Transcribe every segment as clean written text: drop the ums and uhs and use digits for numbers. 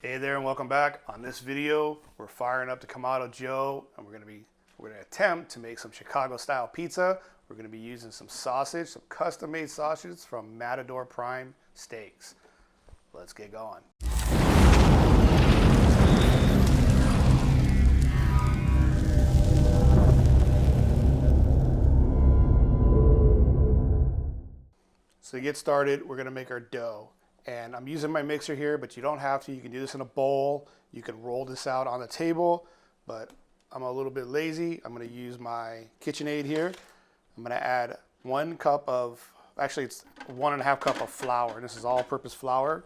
Hey there and welcome back. On this video, we're firing up the Kamado Joe and we're gonna attempt to make some Chicago style pizza. We're gonna be using some sausage, some custom made sausages from Matador Prime Steaks. Let's get going. So to get started, we're gonna make our dough. And I'm using my mixer here, but you don't have to. You can do this in a bowl. You can roll this out on the table, but I'm a little bit lazy. I'm gonna use my KitchenAid here. I'm gonna add 1 cup of, actually it's 1.5 cup of flour. This is all-purpose flour.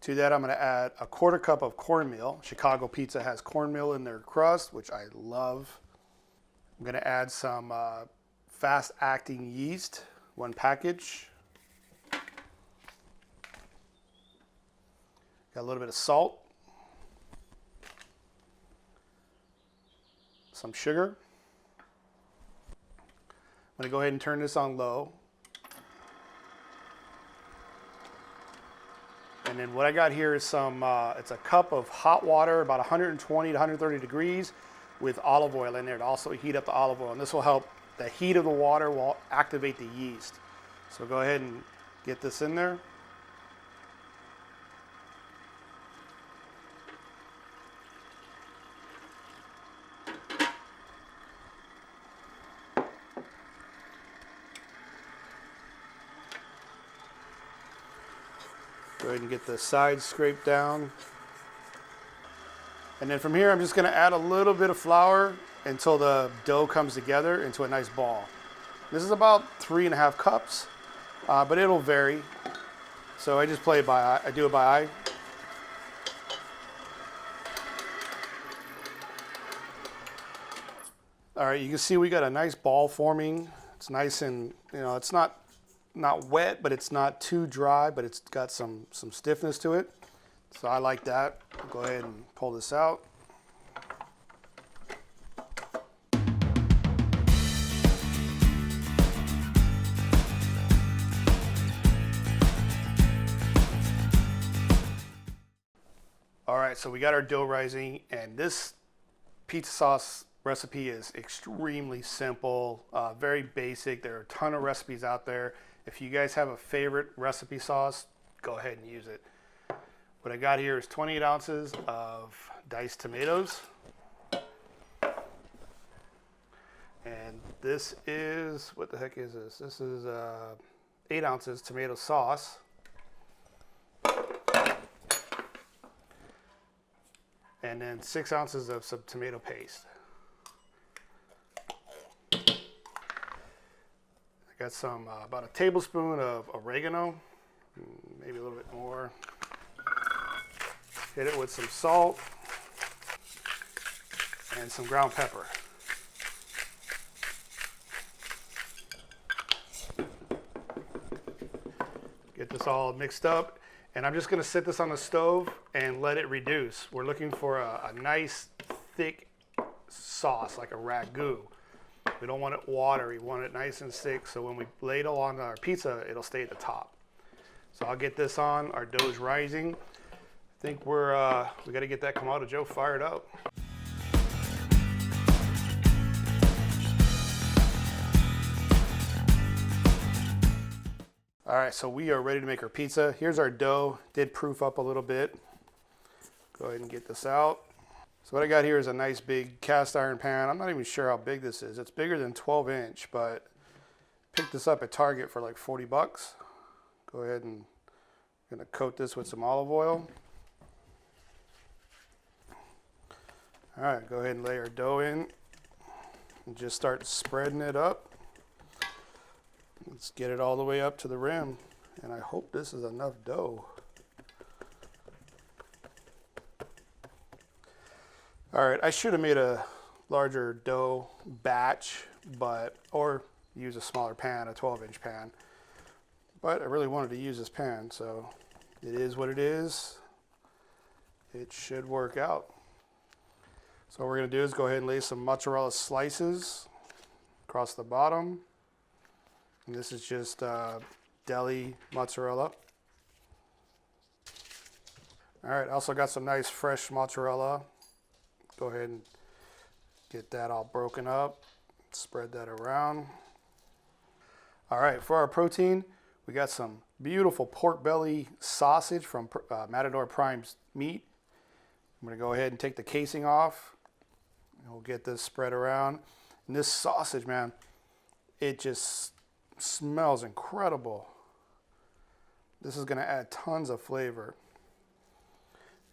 To that, I'm gonna add 1/4 cup of cornmeal. Chicago pizza has cornmeal in their crust, which I love. I'm gonna add some fast-acting yeast, 1 package. Got a little bit of salt, some sugar. I'm going to go ahead and turn this on low. And then what I got here is some, it's a cup of hot water, about 120 to 130 degrees with olive oil in there to also heat up the olive oil. And this will help, the heat of the water will activate the yeast. So go ahead and get this in there. Go ahead and get the sides scraped down. And then from here, I'm just gonna add a little bit of flour until the dough comes together into a nice ball. This is about 3.5 cups, but it'll vary. So I just play it by eye. I do it by eye. All right, you can see we got a nice ball forming. It's nice and, it's not wet, but it's not too dry, but it's got some stiffness to it. So I like that. I'll go ahead and pull this out. All right, so we got our dough rising, and this pizza sauce recipe is extremely simple, very basic. There are a ton of recipes out there. If you guys have a favorite recipe sauce, go ahead and use it. What I got here is 28 ounces of diced tomatoes. And this is, what the heck is this? This is 8 ounces tomato sauce. And then 6 ounces of some tomato paste. Got some, about a tablespoon of oregano, maybe a little bit more. Hit it with some salt and some ground pepper. Get this all mixed up, and I'm just gonna set this on the stove and let it reduce. We're looking for a nice thick sauce, like a ragu. We don't want it watery, we want it nice and thick, so when we ladle on our pizza, it'll stay at the top. So I'll get this on, our dough's rising. I think we gotta get that Kamado Joe fired up. All right, so we are ready to make our pizza. Here's our dough, did proof up a little bit. Go ahead and get this out. So what I got here is a nice big cast iron pan. I'm not even sure how big this is. It's bigger than 12-inch, but picked this up at Target for like 40 bucks. Go ahead and I'm gonna coat this with some olive oil. All right, go ahead and lay our dough in and just start spreading it up. Let's get it all the way up to the rim. And I hope this is enough dough. All right, I should have made a larger dough batch, or use a smaller pan, a 12-inch pan. But I really wanted to use this pan, so it is what it is. It should work out. So what we're gonna do is go ahead and lay some mozzarella slices across the bottom. And this is just deli mozzarella. All right, I also got some nice fresh mozzarella. Go ahead and get that all broken up. Spread that around. All right, for our protein, we got some beautiful pork belly sausage from Matador Prime Meat. I'm gonna go ahead and take the casing off. And we'll get this spread around. And this sausage, man, it just smells incredible. This is gonna add tons of flavor.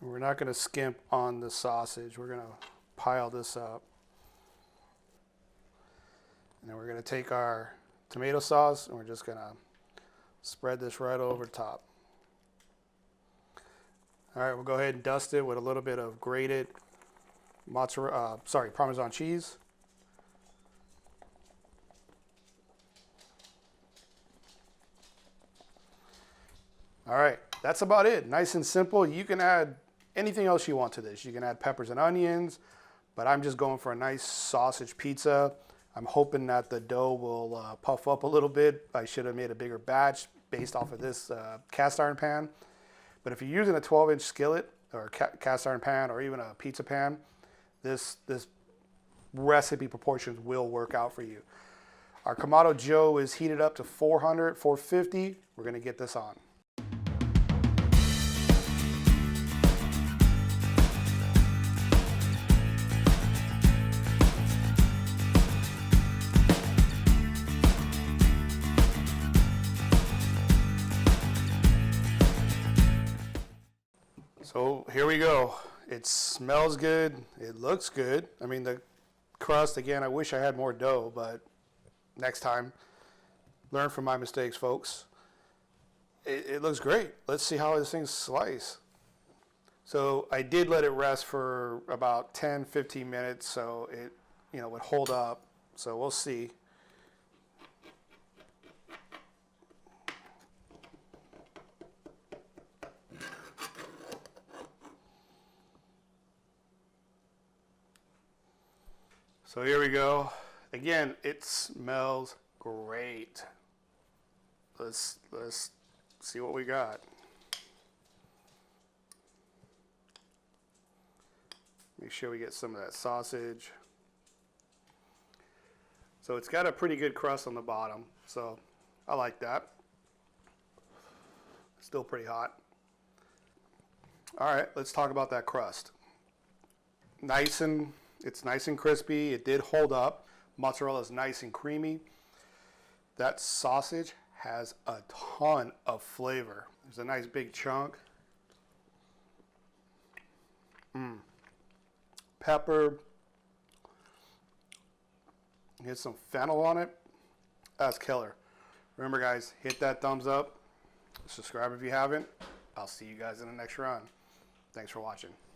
And we're not gonna skimp on the sausage. We're gonna pile this up. And then we're gonna take our tomato sauce and we're just gonna spread this right over top. All right, we'll go ahead and dust it with a little bit of grated Parmesan cheese. All right, that's about it. Nice and simple. You can add anything else you want to this. You can add peppers and onions, but I'm just going for a nice sausage pizza. I'm hoping that the dough will puff up a little bit. I should have made a bigger batch based off of this cast iron pan. But if you're using a 12-inch skillet or cast iron pan or even a pizza pan, this recipe proportions will work out for you. Our Kamado Joe is heated up to 400, 450. We're gonna get this on. So here we go. It smells good. It looks good. I mean, the crust, again, I wish I had more dough, but next time, learn from my mistakes, folks. It looks great. Let's see how this thing's sliced. So I did let it rest for about 10, 15 minutes so it, would hold up. So we'll see. So here we go. Again, it smells great. Let's see what we got. Make sure we get some of that sausage. So it's got a pretty good crust on the bottom, so I like that. Still pretty hot. All right, let's talk about that crust. It's nice and crispy. It did hold up. Mozzarella is nice and creamy. That sausage has a ton of flavor. There's a nice big chunk. Pepper. Get some fennel on it. That's killer. Remember, guys, hit that thumbs up. Subscribe if you haven't. I'll see you guys in the next run. Thanks for watching.